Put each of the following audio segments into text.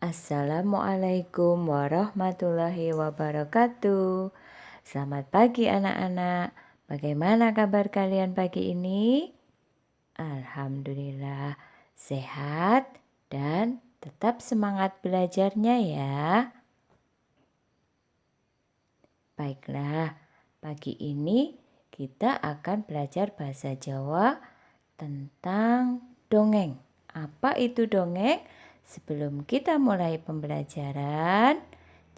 Assalamualaikum warahmatullahi wabarakatuh. Selamat pagi anak-anak. Bagaimana kabar kalian pagi ini? Alhamdulillah sehat dan tetap semangat belajarnya ya. Baiklah, pagi ini kita akan belajar bahasa Jawa tentang dongeng. Apa itu dongeng? Sebelum kita mulai pembelajaran,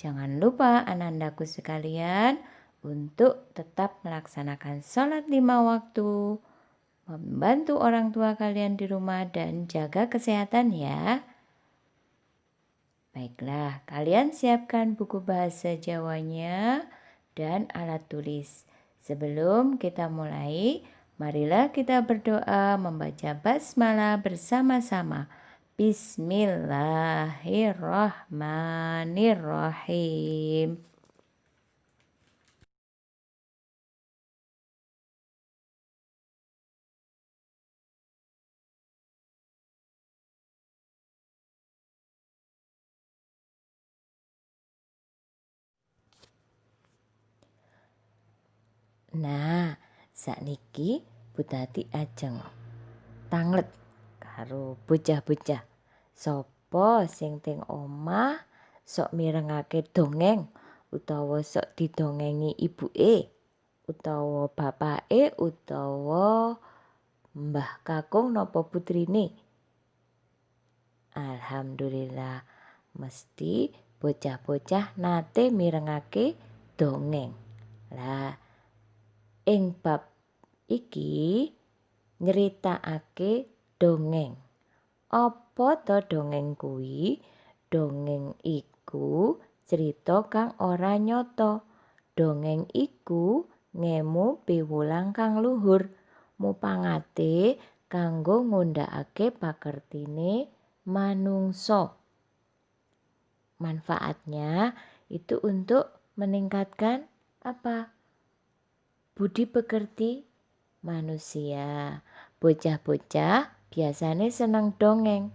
jangan lupa anak-anakku sekalian untuk tetap melaksanakan sholat 5 waktu, membantu orang tua kalian di rumah dan jaga kesehatan ya. Baiklah, kalian siapkan buku bahasa Jawanya dan alat tulis. Sebelum kita mulai, marilah kita berdoa membaca basmalah bersama-sama. Bismillahirrahmanirrahim. Nah, sakniki Bu Tati ajeng tanglet karo bocah-bocah. Sapa sing teng omah sok mirengake dongeng utawa sok didongengi ibuke utawa bapake utawa mbah kakung napa putrine. Alhamdulillah mesti bocah-bocah nate mirengake dongeng. Lah ing bab iki nyeritakake dongeng. Apa to dongeng kuwi? Dongeng iku cerita kang ora nyata. Dongeng iku ngemu piwulang kang luhur, mupangate kanggo ngundhakake pakertine manungsa. Manfaatnya itu untuk meningkatkan apa? Budi pekerti manusia. Bocah-bocah biasane seneng dongeng.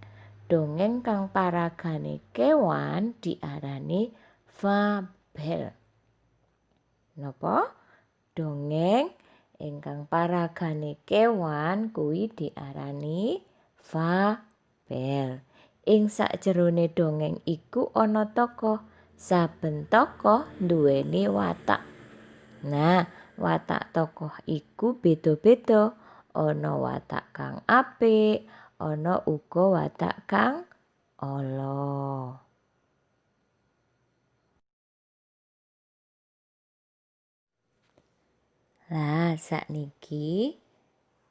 Dongeng kang paragane kewan diarani fabel. Napa? Dongeng ingkang paragane kewan kuwi diarani fabel. Ing sakjerone dongeng iku ana tokoh. Saben tokoh nduweni watak. Nah, watak tokoh iku beda-beda. Ana watak kang apik, ana uga watak kang ala. Lah sakniki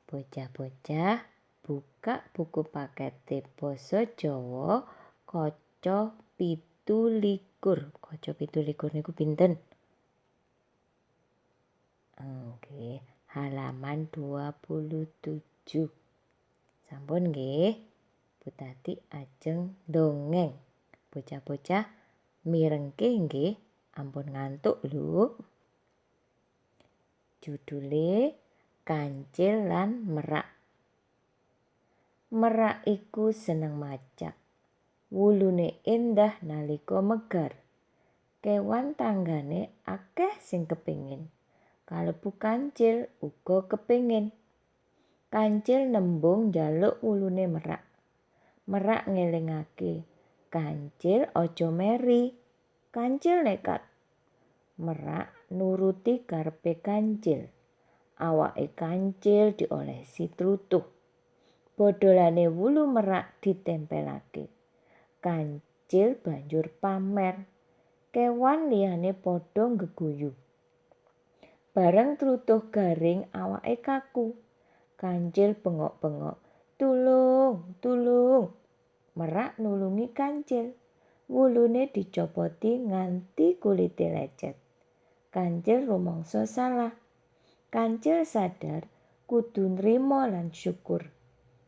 bocah-bocah buka buku pakete basa Jawa kaca 17. Kaca 17 niku pinten? Oke, halaman 27. Sampun nggih. Bu Tati ajeng dongeng. Bocah-bocah mirengke nggih, ampun ngantuk lho. Judule Kancil lan Merak. Merak iku seneng macak. Wulune endah nalika megar. Kewan tanggane akeh sing kepingin. Kalebu kancil uga kepingin. Kancil nembung njaluk wulune merak. Merak ngelingake, "Kancil aja meri." Kancil nekat. Merak nuruti karepe kancil. Awake kancil diolesi tlutuh. Bodholane wulu merak ditempelake. Kancil banjur pamer. Kewan liyane padha geguyu. Bareng tlutuh garing awake kaku. Kancil bengok-bengok, "Tulung, tulung." Merak nulungi kancil. Wulune dicopoti nganti kulite lecet. Kancil rumangsa salah. Kancil sadar kudu nrimo lan syukur.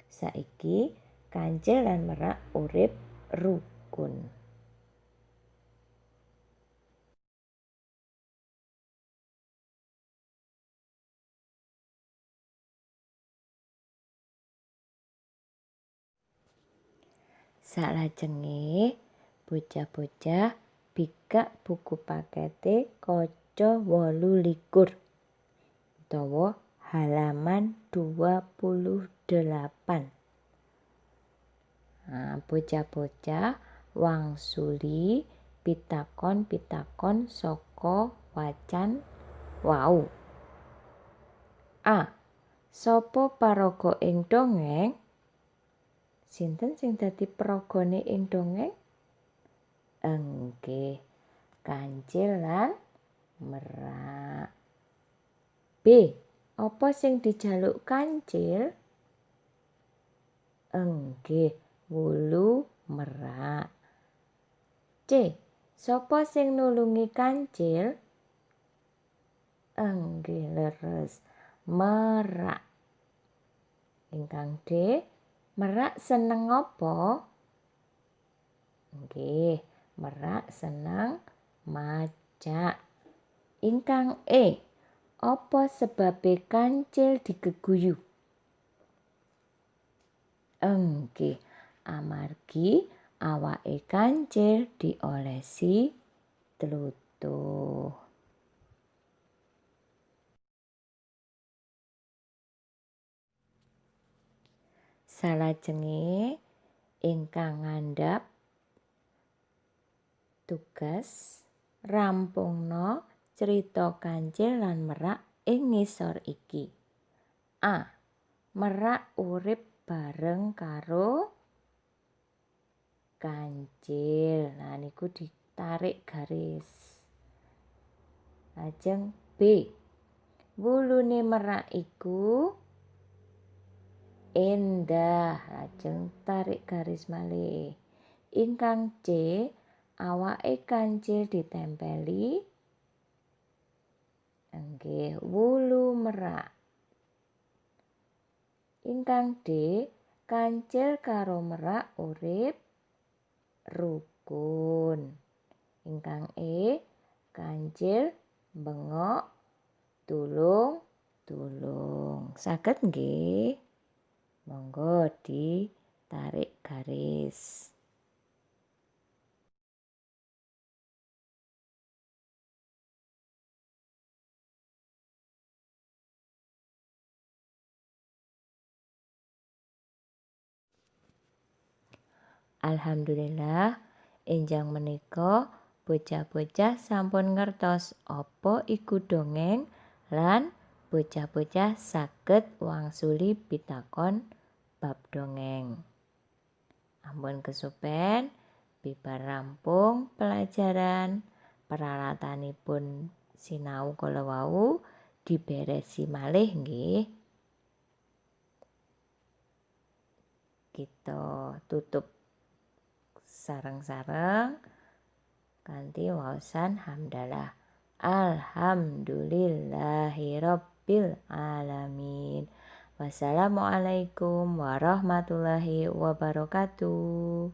Saiki kancil lan merak urip rukun. Salajenge Bocah-bocah bikak buku pakete kaca 28 utawa halaman 28. Bocah-bocah wangsuli pitakon-pitakon saka wacan wau. A. Sapa paraga ing dongeng? Sinten sing dadi paragane ing dongeng? Nggih, Kancil lan Merak. B. Apa sing dijaluk Kancil? Nggih, wulu merak. C. Sapa sing nulungi Kancil? Nggih, leres, Merak. Ingkang D. Merak seneng apa? Nggih, Merak seneng maca. Ingkang E. Apa sebabe Kancil digeguyu? Nggih, amargi awake Kancil diolesi tlutuh. Salajenge ingkang ngandhap tugas rampungna crita Kancil lan Merak ing ngisor iki. A. Merak urip bareng karo Kancil. Nah niku ditarik garis. Lajeng B. Wulune Merak iku endah. Lajeng tarik garis malih. Ingkang C. Awake Kancil ditempeli nggih wulu merak. Ingkang D. Kancil karo Merak urip rukun. Ingkang E. Kancil bengok tulung-tulung. Saged nggih? Monggo ditarik garis. Alhamdulillah, enjang menika bocah-bocah sampun ngertos apa iku dongeng lan bocah-bocah saged wangsuli pitakon bab dongeng. Ampun kesupen bibar rampung pelajaran, peralatanipun sinau kala wau diberesi malih nggih. Kita tutup sareng-sareng kanthi waosan hamdalah. Alhamdulillahirabbil alamin. Wassalamualaikum warahmatullahi wabarakatuh.